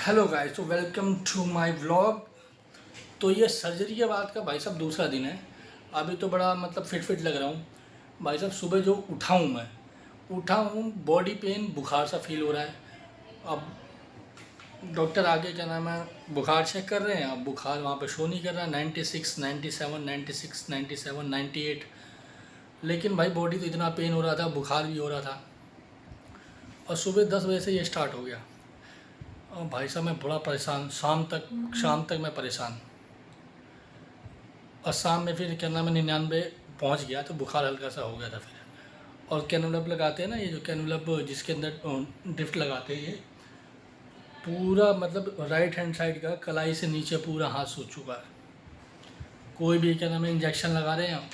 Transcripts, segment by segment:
Hello guys, तो welcome to my vlog. तो ये सर्जरी के बाद का भाई साहब दूसरा दिन है। अभी तो बड़ा मतलब फिट लग रहा हूँ भाई साहब। सुबह जो उठा हूँ बॉडी पेन बुखार सा फील हो रहा है। अब डॉक्टर आगे क्या नाम है बुखार चेक कर रहे हैं। अब बुखार वहाँ पे शो नहीं कर रहा, 96 97 96 97 98। लेकिन भाई बॉडी तो इतना पेन हो रहा था, बुखार भी हो रहा था। और सुबह 10 बजे से ये स्टार्ट हो गया। और भाई साहब मैं बड़ा परेशान, शाम तक मैं परेशान। और शाम में फिर क्या नाम है 99 पहुँच गया, तो बुखार हल्का सा हो गया था फिर। और कैनुलप लगाते हैं ना, ये जो कैनुलप जिसके अंदर ड्रिफ्ट लगाते हैं, ये पूरा मतलब राइट हैंड साइड का कलाई से नीचे पूरा हाथ सूज चुका है। कोई भी क्या नाम है इंजेक्शन लगा रहे हैं,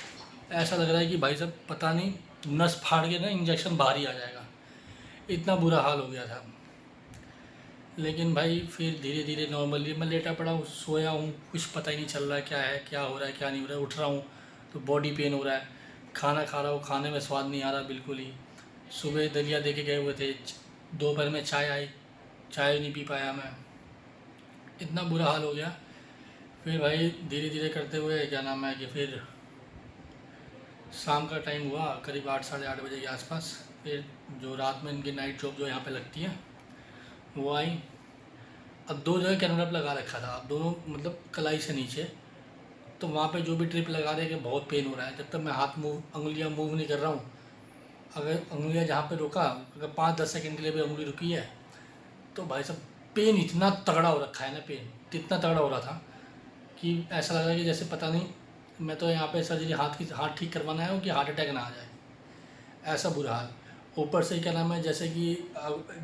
ऐसा लग रहा है कि भाई साहब पता नहीं नस फाड़ के ना इंजेक्शन बाहर ही आ जाएगा, इतना बुरा हाल हो गया था। लेकिन भाई फिर धीरे धीरे नॉर्मली मैं लेटा पड़ा हूँ, सोया हूँ, कुछ पता ही नहीं चल रहा है क्या है, क्या हो रहा है क्या नहीं हो रहा है। उठ रहा हूँ तो बॉडी पेन हो रहा है। खाना खा रहा हूँ, खाने में स्वाद नहीं आ रहा बिल्कुल ही। सुबह दलिया दे के गए हुए थे, दोपहर में चाय आई, चाय नहीं पी पाया मैं, इतना बुरा हाल हो गया। फिर भाई धीरे धीरे करते हुए क्या नाम है कि फिर शाम का टाइम हुआ, करीब 8 साढ़े 8 बजे के आसपास। फिर जो रात में इनकी नाइट जॉब जो यहाँ पे लगती है वो आई। अब दो जगह कैनवलप लगा रखा था, अब दोनों मतलब कलाई से नीचे। तो वहाँ पे जो भी ट्रिप लगा रहे कि बहुत पेन हो रहा है। जब तक मैं हाथ उंगलियाँ मूव नहीं कर रहा हूँ, अगर उंगलियाँ जहाँ पे रुका, अगर 5-10 सेकंड के लिए भी उंगली रुकी है तो भाई साहब पेन इतना तगड़ा हो रखा है ना, पेन इतना तगड़ा हो रहा था कि ऐसा लग रहा है कि जैसे पता नहीं मैं तो यहाँ पे सर्जरी हाथ ठीक करवाना है कि हार्ट अटैक ना आ जाए, ऐसा बुरा हाल। ऊपर से क्या नाम है जैसे कि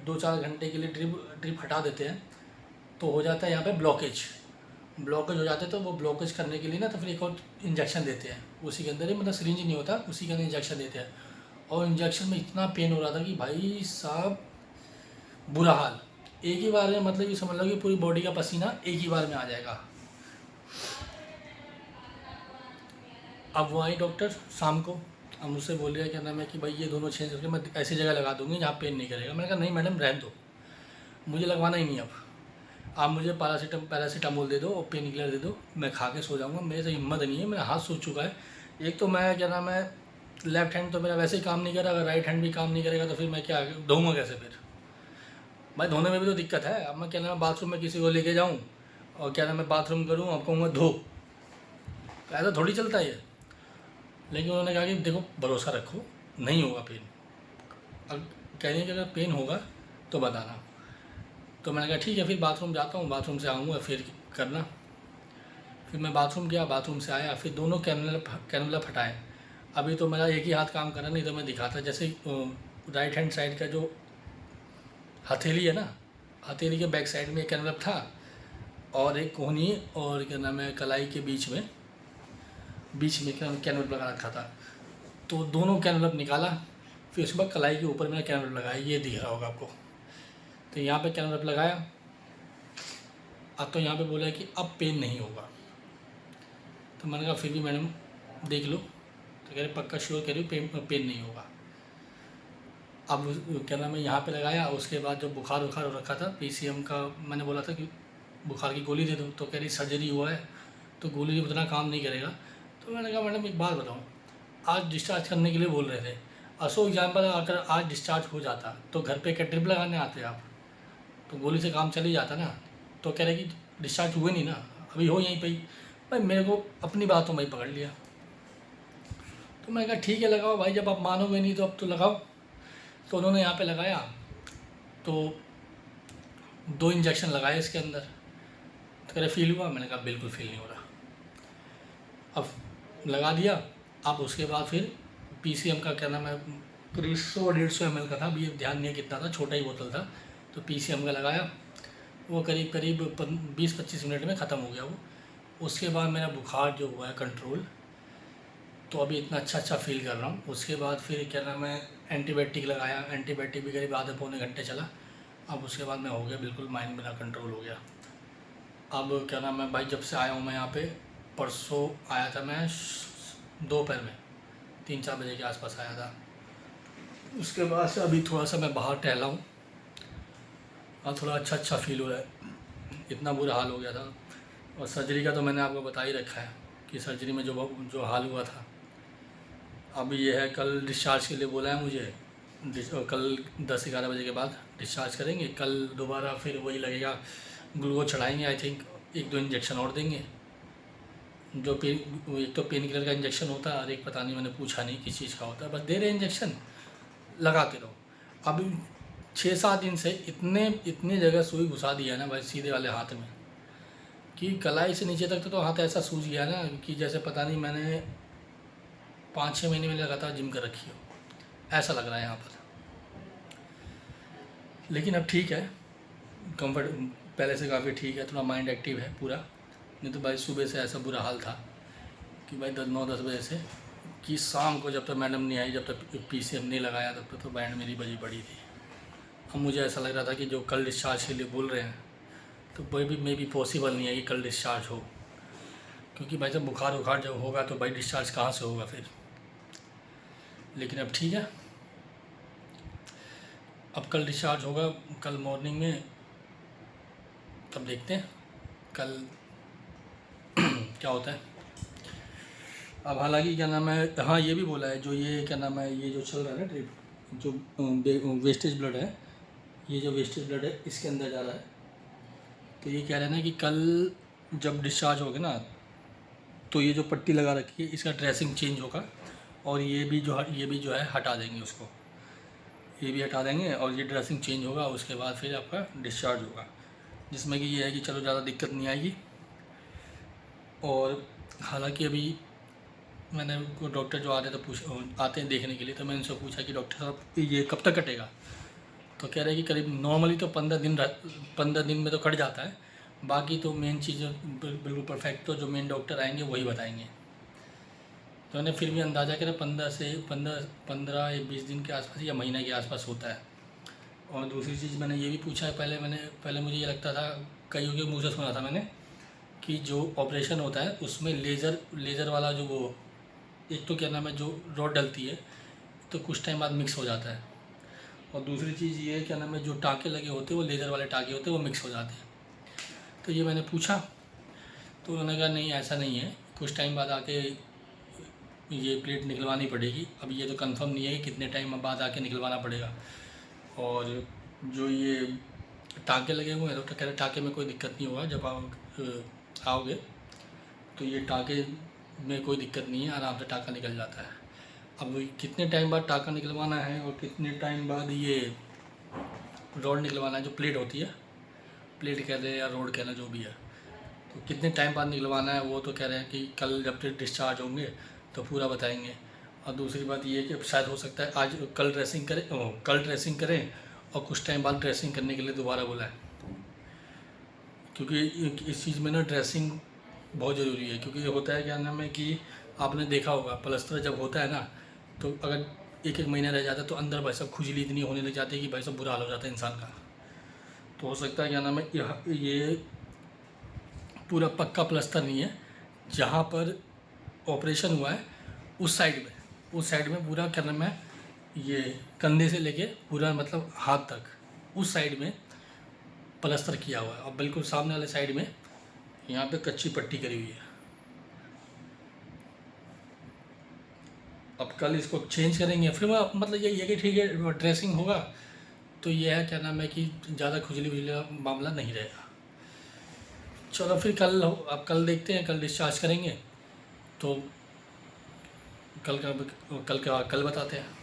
2-4 घंटे के लिए ड्रिप हटा देते हैं तो हो जाता है यहाँ पे ब्लॉकेज हो जाता है। तो वो ब्लॉकेज करने के लिए ना तो फिर एक और इंजेक्शन देते हैं उसी के अंदर ही, मतलब सिरिंज नहीं होता, उसी के अंदर इंजेक्शन देते हैं। और इंजेक्शन में इतना पेन हो रहा था कि भाई साहब बुरा हाल। एक ही बार में मतलब ये समझ लो कि पूरी बॉडी का पसीना एक ही बार में आ जाएगा। अब वो आई डॉक्टर शाम को, अब मुझसे बोल रहा है क्या नाम है कि भाई ये दोनों चेंज करके मैं ऐसी जगह लगा दूंगी जहाँ पेन नहीं करेगा। मैंने कहा नहीं मैडम रहने दो, मुझे लगवाना ही नहीं। अब आप मुझे पैरासीटामोल दे दो और पेन किलर दे दो, मैं खा के सो जाऊँगा। मेरे से हिम्मत नहीं है, मेरा हाथ सूज चुका है। एक तो मैं क्या नाम है लेफ्ट हैंड तो मेरा वैसे ही काम नहीं कर रहा, अगर राइट हैंड भी काम नहीं करेगा तो फिर मैं क्या धोऊँगा कैसे फिर। भाई धोने में भी तो दिक्कत है। अब मैं क्या नाम है बाथरूम में किसी को लेके जाऊँ और क्या नाम है बाथरूम करूँ, अब कहूँगा धो, तो ऐसा थोड़ी चलता है ये। लेकिन उन्होंने कहा कि देखो भरोसा रखो, नहीं होगा पेन। अब कह रही है कि अगर पेन होगा तो बताना। तो मैंने कहा ठीक है, फिर बाथरूम जाता हूँ, बाथरूम से आऊँगा फिर करना। फिर मैं बाथरूम गया, बाथरूम से आया, फिर दोनों कैनुला हटाए। अभी तो मेरा एक ही हाथ काम कर रहा, नहीं तो मैं दिखाता। जैसे राइट हैंड साइड का जो हथेली है ना, हथेली के बैक साइड में एक कैनुला था और एक कोहनी और क्या नाम है कलाई के बीच में कैनुला लगा रखा था। तो दोनों कैनुला निकाला, फिर उसके बाद कलाई के ऊपर मैंने कैनुला लगाया, ये दिख रहा होगा आपको। तो यहाँ पे कैनुला लगाया। अब तो यहाँ पे बोला है कि अब पेन नहीं होगा। तो मैंने कहा फिर भी मैडम देख लो। तो कह रहे पक्का श्योर कह रही पेन नहीं होगा। अब क्या नाम है यहाँ पे लगाया। उसके बाद जब बुखार हो रखा था, पीसीएम का मैंने बोला था कि बुखार की गोली दे दो, तो कह रही सर्जरी हुआ है तो गोली उतना काम नहीं करेगा। तो मैंने कहा मैडम एक बात बताऊँ, आज डिस्चार्ज करने के लिए बोल रहे थे, असो एग्जाम्पल अगर आज डिस्चार्ज हो जाता तो घर पे क्या ड्रिप लगाने आते आप, तो गोली से काम चल ही जाता ना। तो कह रहे कि डिस्चार्ज हुए नहीं ना, अभी हो यहीं पे ही। भाई मेरे को अपनी बातों में ही पकड़ लिया। तो मैंने कहा ठीक है लगाओ भाई, जब आप मानोगे नहीं तो अब तो लगाओ। तो उन्होंने यहाँ पे लगाया, तो 2 इंजेक्शन लगाए इसके अंदर। तो कह रहे फील हुआ, मैंने कहा बिल्कुल फील नहीं हो रहा। अब लगा दिया। अब उसके बाद फिर पीसीएम का क्या नाम है करीब 100-150 ml का था, अभी ध्यान नहीं है कितना था, छोटा ही बोतल था। तो पीसीएम का लगाया, वो करीब करीब 20-25 मिनट में ख़त्म हो गया वो। उसके बाद मेरा बुखार जो हुआ है कंट्रोल, तो अभी इतना अच्छा फील कर रहा हूँ। उसके बाद फिर क्या नाम है एंटीबायोटिक लगाया, एंटीबायोटिक भी करीब आधे पौने घंटे चला। अब उसके बाद मैं हो गया बिल्कुल, माइंड मेरा कंट्रोल हो गया। अब क्या नाम है भाई जब से आया हूँ मैं यहाँ पे, परसों आया था मैं दोपहर में 3-4 बजे के आसपास आया था। उसके बाद से अभी थोड़ा सा मैं बाहर टहला हूँ और थोड़ा अच्छा फील हो रहा है। इतना बुरा हाल हो गया था। और सर्जरी का तो मैंने आपको बता ही रखा है कि सर्जरी में जो हाल हुआ था। अब ये है कल डिस्चार्ज के लिए बोला है मुझे, कल 10-11 बजे के बाद डिस्चार्ज करेंगे। कल दोबारा फिर वही लगेगा, ग्लूकोज चढ़ाएंगे, आई थिंक 1-2 इंजेक्शन और देंगे। जो एक तो पेन किलर का इंजेक्शन होता है और एक पता नहीं, मैंने पूछा नहीं किस चीज़ का होता है, बस दे रहे इंजेक्शन, लगाते रहो। अब 6-7 दिन से इतने जगह सुई घुसा दिया है ना भाई सीधे वाले हाथ में, कि कलाई से नीचे तक तो हाथ ऐसा सूज गया ना कि जैसे पता नहीं मैंने 5-6 महीने में लगातार जिम कर रखी हो, ऐसा लग रहा है यहाँ पर। लेकिन अब ठीक है, कंफर्ट पहले से काफ़ी ठीक है, थोड़ा माइंड एक्टिव है पूरा। नहीं तो भाई सुबह से ऐसा बुरा हाल था कि भाई 9-10 बजे से कि शाम को जब तक मैडम नहीं आई, जब तक PCM नहीं लगाया, तब तक तो बैंड मेरी बजी पड़ी थी। अब मुझे ऐसा लग रहा था कि जो कल डिस्चार्ज के लिए बोल रहे हैं तो वही भी मे बी पॉसिबल नहीं है कि कल डिस्चार्ज हो, क्योंकि भाई जब बुखार जब होगा तो भाई डिस्चार्ज कहाँ से होगा फिर। लेकिन अब ठीक है, अब कल डिस्चार्ज होगा, कल मॉर्निंग में, तब देखते हैं कल क्या होता है। अब हालांकि क्या नाम है, हाँ ये भी बोला है, जो ये क्या नाम है, ये जो चल रहा है ना ट्रिप, जो वेस्टेज ब्लड है, ये जो वेस्टेज ब्लड है इसके अंदर जा रहा है, तो ये कह रहे हैं ना कि कल जब डिस्चार्ज होगा ना तो ये जो पट्टी लगा रखी है इसका ड्रेसिंग चेंज होगा, और ये भी जो है हटा देंगे उसको, ये भी हटा देंगे और ये ड्रेसिंग चेंज होगा। उसके बाद फिर आपका डिस्चार्ज होगा, जिसमें कि ये है कि चलो ज़्यादा दिक्कत नहीं आएगी। और हालांकि अभी मैंने डॉक्टर जो आते हैं देखने के लिए, तो मैंने उनसे पूछा कि डॉक्टर साहब ये कब तक कटेगा, तो कह रहे हैं कि करीब नॉर्मली तो 15 दिन में तो कट जाता है, बाकी तो मेन चीज़ बिल्कुल परफेक्ट तो जो मेन डॉक्टर आएंगे वही बताएंगे। तो मैंने फिर भी अंदाज़ा करा 15 या 20 दिन के आसपास या महीने के आसपास होता है। और दूसरी चीज़ मैंने ये भी पूछा है, पहले मुझे ये लगता था, कईयों के मुँह से सुना था मैंने, कि जो ऑपरेशन होता है उसमें लेज़र वाला जो वो एक तो क्या नाम है जो रॉड डलती है तो कुछ टाइम बाद मिक्स हो जाता है, और दूसरी चीज़ ये क्या नाम है जो टाँके लगे होते हैं वो लेज़र वाले टाँके होते हैं वो मिक्स हो जाते हैं। तो ये मैंने पूछा तो उन्होंने कहा नहीं ऐसा नहीं है, कुछ टाइम बाद आके ये प्लेट निकलवानी पड़ेगी। अब ये तो कंफर्म नहीं है कि कितने टाइम बाद आके निकलवाना पड़ेगा। और जो ये टाँके लगे हुए हैं डॉक्टर कह रहे टाँके में कोई दिक्कत नहीं होगा, जब आओगे तो ये टाँके में कोई दिक्कत नहीं है, आराम से टाँका निकल जाता है। अब कितने टाइम बाद टाँका निकलवाना है और कितने टाइम बाद ये रॉड निकलवाना है, जो प्लेट होती है, प्लेट कह लें या रोड कह लें जो भी है, तो कितने टाइम बाद निकलवाना है वो तो कह रहे हैं कि कल जब तक डिस्चार्ज होंगे तो पूरा बताएंगे। और दूसरी बात ये कि शायद हो सकता है कल ड्रेसिंग करें और कुछ टाइम बाद ड्रेसिंग करने के लिए दोबारा बुलाएं, क्योंकि इस चीज़ में ना ड्रेसिंग बहुत ज़रूरी है। क्योंकि ये होता है क्या नाम है कि आपने देखा होगा प्लास्टर जब होता है ना तो अगर 1-1 महीना रह जाता है तो अंदर भाई साहब खुजली इतनी होने लग जाती है कि भाई साहब बुरा हाल हो जाता है इंसान का। तो हो सकता है क्या नाम है ये पूरा पक्का प्लास्टर नहीं है, जहाँ पर ऑपरेशन हुआ है उस साइड में पूरा क्या नाम है ये कंधे से लेके पूरा मतलब हाथ तक उस साइड में प्लास्टर किया हुआ है, और बिल्कुल सामने वाले साइड में यहाँ पे कच्ची पट्टी करी हुई है। अब कल इसको चेंज करेंगे, फिर मतलब ये है कि ठीक है ड्रेसिंग होगा तो ये है क्या नाम है कि ज़्यादा खुजली वुजली का मामला नहीं रहेगा। चलो फिर कल देखते हैं, कल डिस्चार्ज करेंगे तो कल बताते हैं।